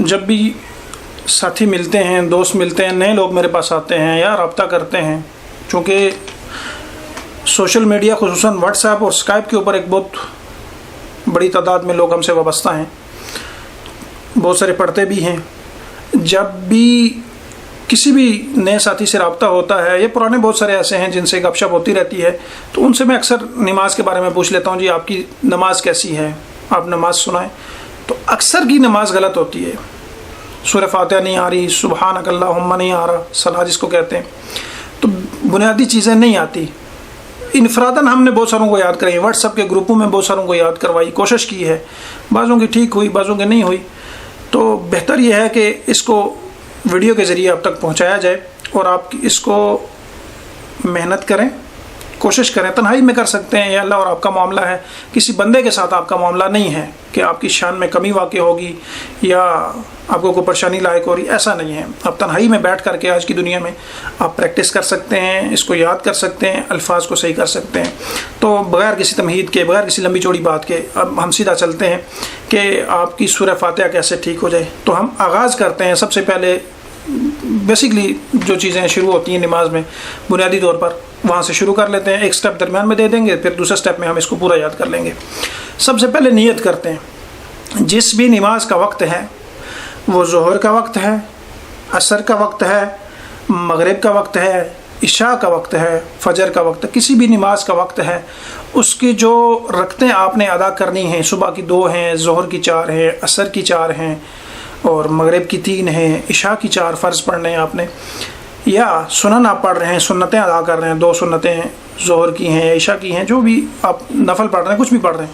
جب بھی ساتھی ملتے ہیں، دوست ملتے ہیں، نئے لوگ میرے پاس آتے ہیں یا رابطہ کرتے ہیں، چونکہ سوشل میڈیا خصوصاً واٹس ایپ اور اسکائپ کے اوپر ایک بہت بڑی تعداد میں لوگ ہم سے وابستہ ہیں، بہت سارے پڑھتے بھی ہیں. جب بھی کسی بھی نئے ساتھی سے رابطہ ہوتا ہے، یہ پرانے بہت سارے ایسے ہیں جن سے گپ شپ ہوتی رہتی ہے، تو ان سے میں اکثر نماز کے بارے میں پوچھ لیتا ہوں، جی آپ کی نماز کیسی ہے، آپ نماز سنائیں. تو اکثر کی نماز غلط ہوتی ہے، سورہ فاتحہ نہیں آ رہی، سبحانک اللہم نہیں آ رہا، صلاۃ جس کو کہتے ہیں، تو بنیادی چیزیں نہیں آتی. انفراداً ہم نے بہت ساروں کو یاد کرائی، واٹس ایپ کے گروپوں میں بہت ساروں کو یاد کروائی، کوشش کی ہے، بعضوں کی ٹھیک ہوئی، بعضوں کی نہیں ہوئی. تو بہتر یہ ہے کہ اس کو ویڈیو کے ذریعے آپ تک پہنچایا جائے اور آپ اس کو محنت کریں، کوشش کریں. تنہائی میں کر سکتے ہیں، یہ اللہ اور آپ کا معاملہ ہے، کسی بندے کے ساتھ آپ کا معاملہ نہیں ہے کہ آپ کی شان میں کمی واقع ہوگی یا آپ کو کوئی پریشانی لاحق ہو رہی، ایسا نہیں ہے. آپ تنہائی میں بیٹھ کر کے آج کی دنیا میں آپ پریکٹس کر سکتے ہیں، اس کو یاد کر سکتے ہیں، الفاظ کو صحیح کر سکتے ہیں. تو بغیر کسی تمہید کے، بغیر کسی لمبی چوڑی بات کے اب ہم سیدھا چلتے ہیں کہ آپ کی سورہ فاتحہ کیسے ٹھیک ہو جائے. تو ہم آغاز کرتے ہیں. سب سے پہلے بیسکلی جو چیزیں شروع ہوتی ہیں نماز میں بنیادی طور پر وہاں سے شروع کر لیتے ہیں، ایک سٹیپ درمیان میں دے دیں گے، پھر دوسرے سٹیپ میں ہم اس کو پورا یاد کر لیں گے. سب سے پہلے نیت کرتے ہیں. جس بھی نماز کا وقت ہے، وہ ظہر کا وقت ہے، عصر کا وقت ہے، مغرب کا وقت ہے، عشاء کا وقت ہے، فجر کا وقت ہے، کسی بھی نماز کا وقت ہے، اس کی جو رکعتیں آپ نے ادا کرنی ہیں، صبح کی 2 ہیں، ظہر کی 4 ہیں، عصر کی 4 ہیں اور مغرب کی 3 ہیں، عشاء کی 4 فرض پڑھنے ہیں آپ نے، یا سنن آپ پڑھ رہے ہیں، سنتیں ادا کر رہے ہیں، 2 سنتیں ظہر کی ہیں، عشاء کی ہیں، جو بھی آپ نفل پڑھ رہے ہیں، کچھ بھی پڑھ رہے ہیں،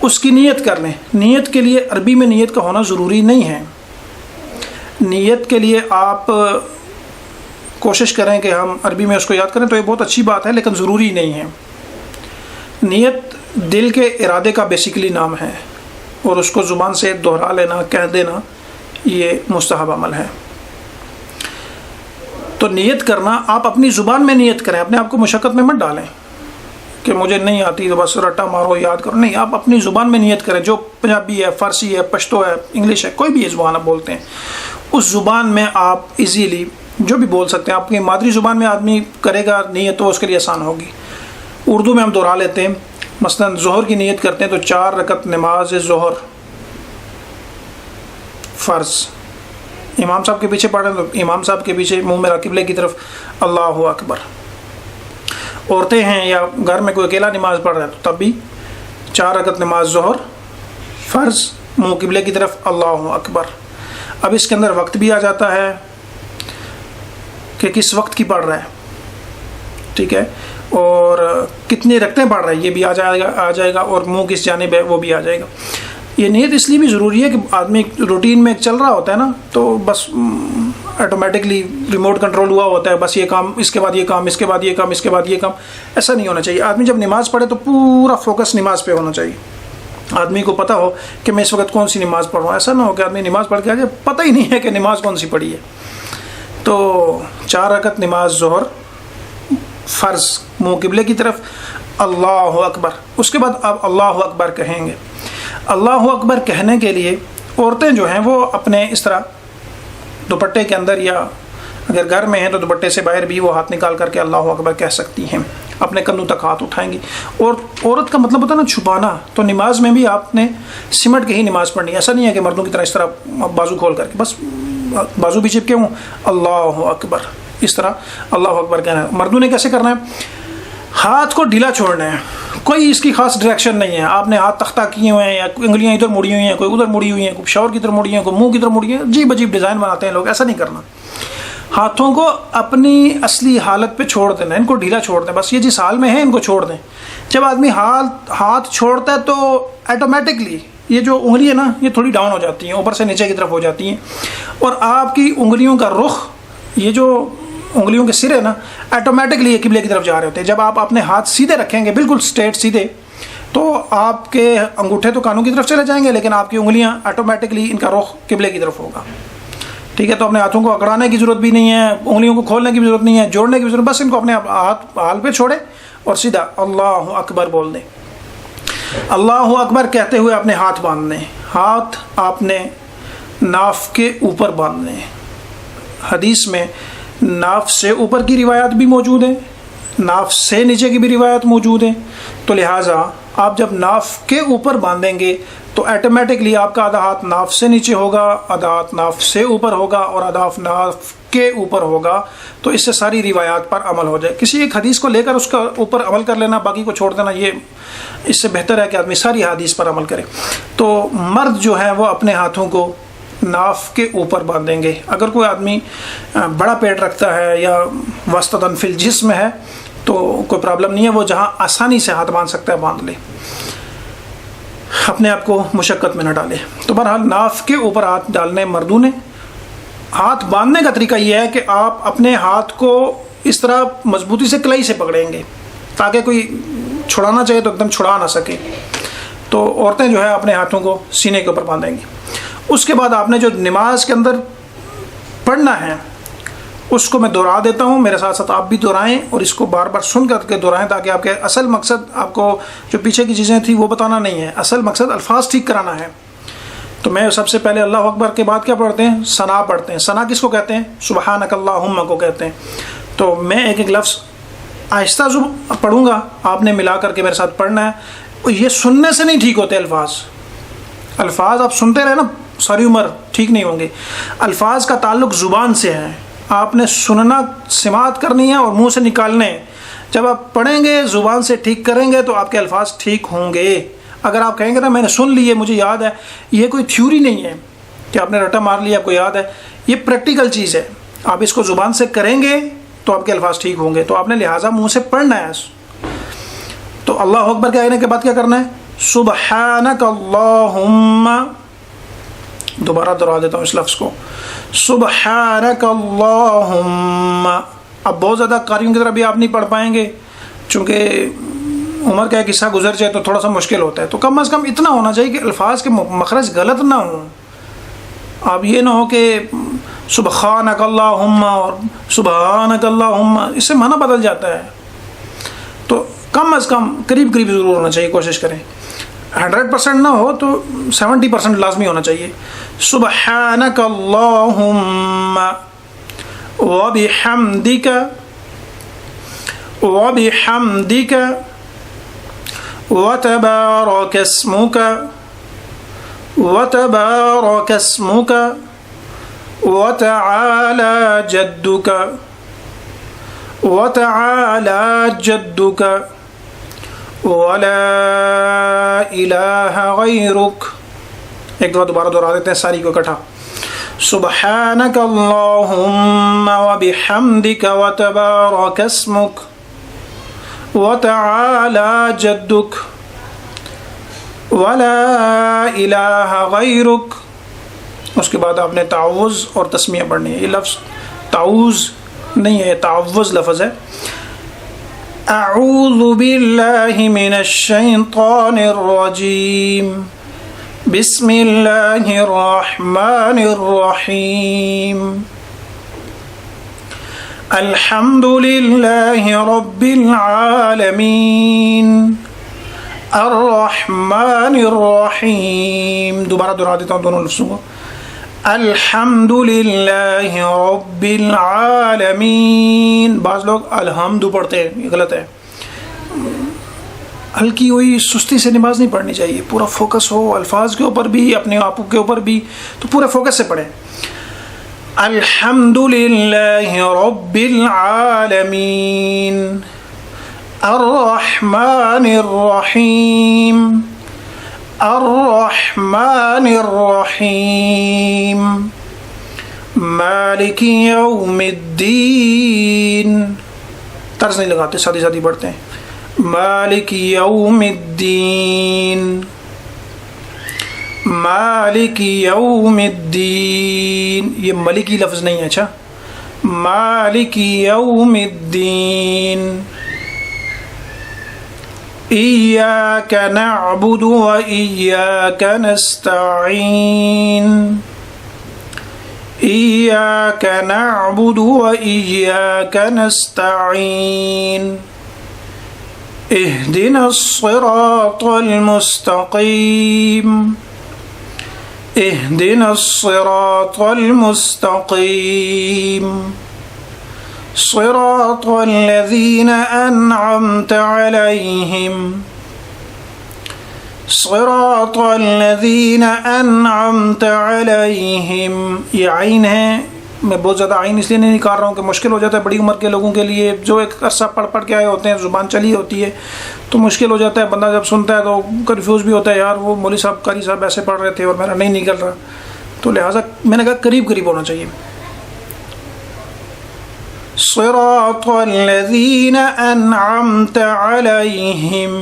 اس کی نیت کر لیں. نیت کے لیے عربی میں نیت کا ہونا ضروری نہیں ہے. نیت کے لیے آپ کوشش کریں کہ ہم عربی میں اس کو یاد کریں تو یہ بہت اچھی بات ہے، لیکن ضروری نہیں ہے. نیت دل کے ارادے کا بیسیکلی نام ہے اور اس کو زبان سے دہرا لینا، کہہ دینا، یہ مستحب عمل ہے. تو نیت کرنا، آپ اپنی زبان میں نیت کریں، اپنے آپ کو مشقت میں مت ڈالیں کہ مجھے نہیں آتی تو بس رٹا مارو یاد کرو. نہیں، آپ اپنی زبان میں نیت کریں. جو پنجابی ہے، فارسی ہے، پشتو ہے، انگلش ہے، کوئی بھی یہ زبان آپ بولتے ہیں، اس زبان میں آپ ایزیلی جو بھی بول سکتے ہیں. آپ کی مادری زبان میں آدمی کرے گا نیت تو اس کے لیے آسان ہوگی. اردو میں ہم دہرا لیتے ہیں. مثلا ظہر کی نیت کرتے ہیں تو 4 رکعت نماز ظہر فرض، امام صاحب کے پیچھے پڑھ رہے ہیں تو امام صاحب کے پیچھے منہ میرا قبلے کی طرف اللہ اکبر. عورتیں ہیں یا گھر میں کوئی اکیلا نماز پڑھ رہا ہے تو تب بھی 4 رکعت نماز ظہر فرض، منہ قبلے کی طرف اللہ اکبر. اب اس کے اندر وقت بھی آ جاتا ہے کہ کس وقت کی پڑھ رہا ہے، ٹھیک ہے، اور کتنی رکعتیں پڑھ رہا ہے یہ بھی آ جائے گا اور منہ کس جانب ہے وہ بھی آ جائے گا. یہ نیت اس لیے بھی ضروری ہے کہ آدمی روٹین میں چل رہا ہوتا ہے نا، تو بس آٹومیٹکلی ریموٹ کنٹرول ہوا ہوتا ہے، بس یہ کام، اس کے بعد یہ کام، اس کے بعد یہ کام، اس کے بعد یہ کام. ایسا نہیں ہونا چاہیے. آدمی جب نماز پڑھے تو پورا فوکس نماز پہ ہونا چاہیے. آدمی کو پتہ ہو کہ میں اس وقت کون سی نماز پڑھ رہا ہوں. ایسا نہ ہو کہ آدمی نماز پڑھ کے آ جائے پتہ ہی نہیں ہے کہ نماز کون سی پڑھی ہے. تو 4 رکعت نماز ظہر فرض، منہ قبلے کی طرف اللہ اکبر. اس کے بعد آپ اللہ اکبر کہیں گے. اللہ اکبر کہنے کے لیے عورتیں جو ہیں وہ اپنے اس طرح دوپٹے کے اندر یا اگر گھر میں ہیں تو دوپٹے سے باہر بھی وہ ہاتھ نکال کر کے اللہ اکبر کہہ سکتی ہیں، اپنے کندھوں تک ہاتھ اٹھائیں گی. اور عورت کا مطلب ہوتا ہے نا چھپانا، تو نماز میں بھی آپ نے سمٹ کے ہی نماز پڑھنی ہے. ایسا نہیں ہے کہ مردوں کی طرح اس طرح بازو کھول کر کے بس بازو بھی چپکے ہوں اللہ اکبر، اس طرح اللہ اکبر کہنا ہے. مردوں نے کیسے کرنا ہے؟ ہاتھ کو ڈھیلا چھوڑنا ہے، کوئی اس کی خاص ڈائریکشن نہیں ہے. آپ نے ہاتھ تختہ کیے ہوئے ہیں یا انگلیاں ادھر مڑی ہوئی ہیں، کوئی ادھر مڑی ہوئی ہیں، کوئی شاور کی طرف مڑی ہیں، کوئی منہ کی طرف مڑی ہیں، عجیب عجیب ڈیزائن بناتے ہیں لوگ. ایسا نہیں کرنا. ہاتھوں کو اپنی اصلی حالت پہ چھوڑ دینا، ان کو ڈھیلا چھوڑ دیں، بس یہ جس حال میں ہے ان کو چھوڑ دیں. جب آدمی ہاتھ چھوڑتا ہے تو آٹومیٹکلی یہ جو انگلی ہے نا یہ تھوڑی ڈاؤن ہو جاتی ہیں، اوپر سے نیچے کی طرف ہو جاتی ہیں، اور آپ کی انگلیوں کا رخ، یہ جو انگلیوں کے سرے نا آٹومیٹکلی یہ قبلے کی طرف جا رہے ہوتے ہیں. جب آپ اپنے ہاتھ سیدھے رکھیں گے بالکل اسٹریٹ سیدھے تو آپ کے انگوٹھے تو کانوں کی طرف چلے جائیں گے، لیکن آپ کی انگلیاں آٹومیٹکلی ان کا رخ قبلے کی طرف ہوگا. ٹھیک ہے، تو اپنے ہاتھوں کو اکڑانے کی ضرورت بھی نہیں ہے، انگلیوں کو کھولنے کی بھی ضرورت نہیں ہے، جوڑنے کی بھی ضرورت، بس ان کو اپنے ہاتھ حال پہ چھوڑے اور سیدھا اللہ اکبر بول دیں. اللہ اکبر کہتے ہوئے اپنے ہاتھ باندھنے. ہاتھ آپ نے ناف کے اوپر باندھ لیں۔ حدیث میں ناف سے اوپر کی روایات بھی موجود ہیں، ناف سے نیچے کی بھی روایت موجود ہیں، تو لہٰذا آپ جب ناف کے اوپر باندھیں گے تو ایٹومیٹکلی آپ کا آدھا ہاتھ ناف سے نیچے ہوگا، آدھا ہاتھ ناف سے اوپر ہوگا اور آدھا ہاتھ ناف کے اوپر ہوگا، تو اس سے ساری روایات پر عمل ہو جائے۔ کسی ایک حدیث کو لے کر اس کا اوپر عمل کر لینا، باقی کو چھوڑ دینا، یہ اس سے بہتر ہے کہ آدمی ساری حدیث پر عمل کرے۔ تو مرد جو ہے وہ اپنے ہاتھوں کو ناف کے اوپر باندھیں گے۔ اگر کوئی آدمی بڑا پیٹ رکھتا ہے یا وسطاً فی الجسم ہے تو کوئی پرابلم نہیں ہے، وہ جہاں آسانی سے ہاتھ باندھ سکتا ہے باندھ لے، اپنے آپ کو مشقت میں نہ ڈالے۔ تو بہرحال ناف کے اوپر ہاتھ ڈالنے مردوں نے۔ ہاتھ باندھنے کا طریقہ یہ ہے کہ آپ اپنے ہاتھ کو اس طرح مضبوطی سے کلائی سے پکڑیں گے تاکہ کوئی چھڑانا چاہے تو ایک دم چھڑا نہ سکے۔ تو عورتیں جو ہے اپنے ہاتھوں کو سینے کے اوپر باندھیں گی۔ اس کے بعد آپ نے جو نماز کے اندر پڑھنا ہے اس کو میں دہرا دیتا ہوں، میرے ساتھ ساتھ آپ بھی دہرائیں اور اس کو بار بار سن کر کے دہرائیں تاکہ آپ کے اصل مقصد، آپ کو جو پیچھے کی چیزیں تھیں وہ بتانا نہیں ہے، اصل مقصد الفاظ ٹھیک کرانا ہے۔ تو میں سب سے پہلے اللہ اکبر کے بعد کیا پڑھتے ہیں؟ ثنا پڑھتے ہیں۔ ثنا کس کو کہتے ہیں؟ سبحانک اللہم کو کہتے ہیں۔ تو میں ایک ایک لفظ آہستہ پڑھوں گا، آپ نے ملا کر کے میرے ساتھ پڑھنا ہے۔ یہ سننے سے نہیں ٹھیک ہوتے الفاظ آپ سنتے رہے نا ساری عمر، ٹھیک نہیں ہوں گے۔ الفاظ کا تعلق زبان سے ہے، آپ نے سننا سماعت کرنی ہے اور منہ سے نکالنے ہیں۔ جب آپ پڑھیں گے زبان سے ٹھیک کریں گے تو آپ کے الفاظ ٹھیک ہوں گے۔ اگر آپ کہیں گے نا میں نے سن لیے مجھے یاد ہے، یہ کوئی تھیوری نہیں ہے کہ آپ نے رٹا مار لیا آپ کو یاد ہے، یہ پریکٹیکل چیز ہے۔ آپ اس کو زبان سے کریں گے تو آپ کے الفاظ ٹھیک ہوں گے، تو آپ نے لہٰذا منہ سے پڑھنا ہے۔ تو اللہ اکبر کے آنے کے بعد کیا کرنا ہے؟ سبحانک اللہم، دوبارہ دہرا دیتا ہوں اس لفظ کو، سبحانک اللہم۔ اب بہت زیادہ قاریوں کی طرح بھی آپ نہیں پڑھ پائیں گے چونکہ عمر کا ایک حصہ گزر جائے تو تھوڑا سا مشکل ہوتا ہے، تو کم از کم اتنا ہونا چاہیے کہ الفاظ کے مخرج غلط نہ ہوں۔ اب یہ نہ ہو کہ سبحانک اللہم اور سبحانک اللہم، اس سے معنی بدل جاتا ہے۔ تو کم از کم قریب قریب ضرور ہونا چاہیے، کوشش کریں۔ 100% نہ ہو تو 70% لازمی ہونا چاہیے۔ سبحانک اللہم وبحمدک وبحمدک وتبارک اسمک وتبارک اسمک وتعالی جدک وتعالی جدک ولا الہ غیرک۔ ایک دفعہ دوبارہ دہرا دیتے ہیں ساری کو اکٹھا۔ سبحانک اللہم وبحمدک وتبارک اسمک وتعالی جدک ولا الہ غیرک۔ اس کے بعد آپ نے تعوذ اور تسمیہ پڑھنی ہے۔ یہ لفظ تعوذ نہیں ہے، تعوذ لفظ ہے۔ اعوذ باللہ من الشیطان الرجیم، بسم اللہ الرحمن الرحیم، الحمد للہ رب العالمین، الرحمن الرحیم۔ دوبارہ دہرا دیتا ہوں دونوں لفظوں کو۔ الحمد للہ رب العالمین۔ بعض لوگ الحمد پڑھتے ہیں، یہ غلط ہے۔ ہلکی ہوئی سستی سے نماز نہیں پڑھنی چاہیے، پورا فوکس ہو الفاظ کے اوپر بھی، اپنے آپ کے اوپر بھی، تو پورے فوکس سے پڑھیں۔ الحمد للہ رب العالمین، الرحمن الرحیم، الرحمن الرحیم، مالک یوم الدین۔ طرز نہیں لگاتے، ساتھی ساتھی پڑھتے ہیں۔ مالک یوم الدین، مالک یوم الدین۔ یہ ملکی لفظ نہیں ہے، اچھا، مالک یوم الدین۔ ایاک نعبد و ایاک نستعین، ایاک نعبد و ایاک نستعین، اہدنا الصراط المستقیم، اهدنا الصراط المستقيم صراط الذين أنعمت عليهم صراط الذين أنعمت عليهم. یہ عین ہے، میں بہت زیادہ عین اس لیے نہیں نکال رہا ہوں کہ مشکل ہو جاتا ہے بڑی عمر کے لوگوں کے لیے، جو ایک عرصہ پڑھ کے آئے ہوتے ہیں، زبان چلی ہوتی ہے تو مشکل ہو جاتا ہے. بندہ جب سنتا ہے تو کنفیوز بھی ہوتا ہے، یار وہ مولوی صاحب قاری صاحب ایسے پڑھ رہے تھے اور میرا نہیں نکل رہا، تو لہٰذا میں نے کہا قریب ہونا چاہیے. صراط الذین انعمت علیہم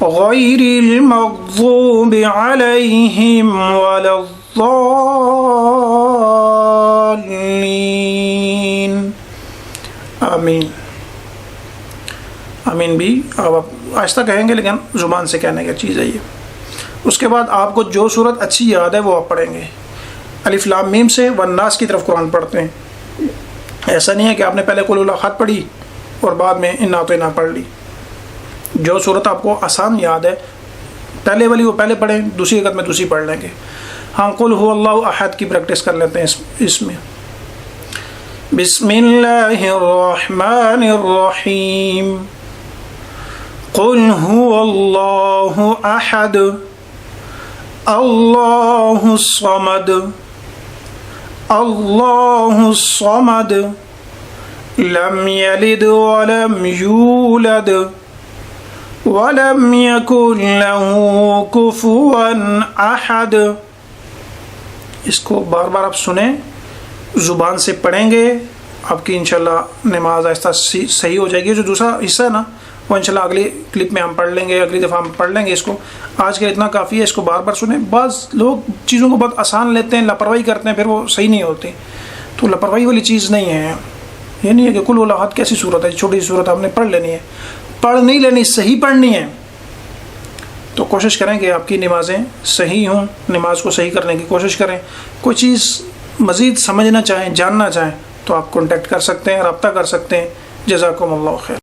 غیر المغضوب علیہم ولا الضالین. آمین. آمین بھی آپ آہستہ کہیں گے لیکن زبان سے کہنے کی چیز ہے یہ. اس کے بعد آپ کو جو صورت اچھی یاد ہے وہ آپ پڑھیں گے. الف لام میم سے والناس کی طرف قرآن پڑھتے ہیں. ایسا نہیں ہے کہ آپ نے پہلے قل هو الله احد پڑھی اور بعد میں انا اعطیناک پڑھ لی. جو صورت آپ کو آسان یاد ہے پہلے والی وہ پہلے پڑھیں، دوسری رکعت میں دوسری پڑھ لیں گے. ہم قل هو الله احد کی پریکٹس کر لیتے ہیں اس میں. بسم اللہ الرحمن الرحیم. قل هو الله احد اللہ الصمد اللہ الصمد لم یلد ولم یولد ولم یکن له کفوا احد. اس کو بار بار آپ سنیں، زبان سے پڑھیں گے، آپ کی انشاءاللہ نماز آہستہ صحیح ہو جائے گی. جو دوسرا حصہ ہے نا وہ انشاءاللہ اگلی کلپ میں ہم پڑھ لیں گے، اگلی دفعہ ہم پڑھ لیں گے. اس کو آج کے اتنا کافی ہے، اس کو بار بار سنیں. بعض لوگ چیزوں کو بہت آسان لیتے ہیں، لاپرواہی کرتے ہیں، پھر وہ صحیح نہیں ہوتی. تو لاپرواہی والی چیز نہیں ہے. یہ نہیں ہے کہ قل هو الله احد کیسی صورت ہے، چھوٹی سی صورت ہم نے پڑھ لینی ہے. پڑھ نہیں لینی، صحیح پڑھنی ہے. تو کوشش کریں کہ آپ کی نمازیں صحیح ہوں، نماز کو صحیح کرنے کی کوشش کریں. کوئی چیز مزید سمجھنا چاہیں، جاننا چاہیں تو آپ کانٹیکٹ کر سکتے ہیں، رابطہ کر سکتے ہیں. جزاکم اللہ خیر.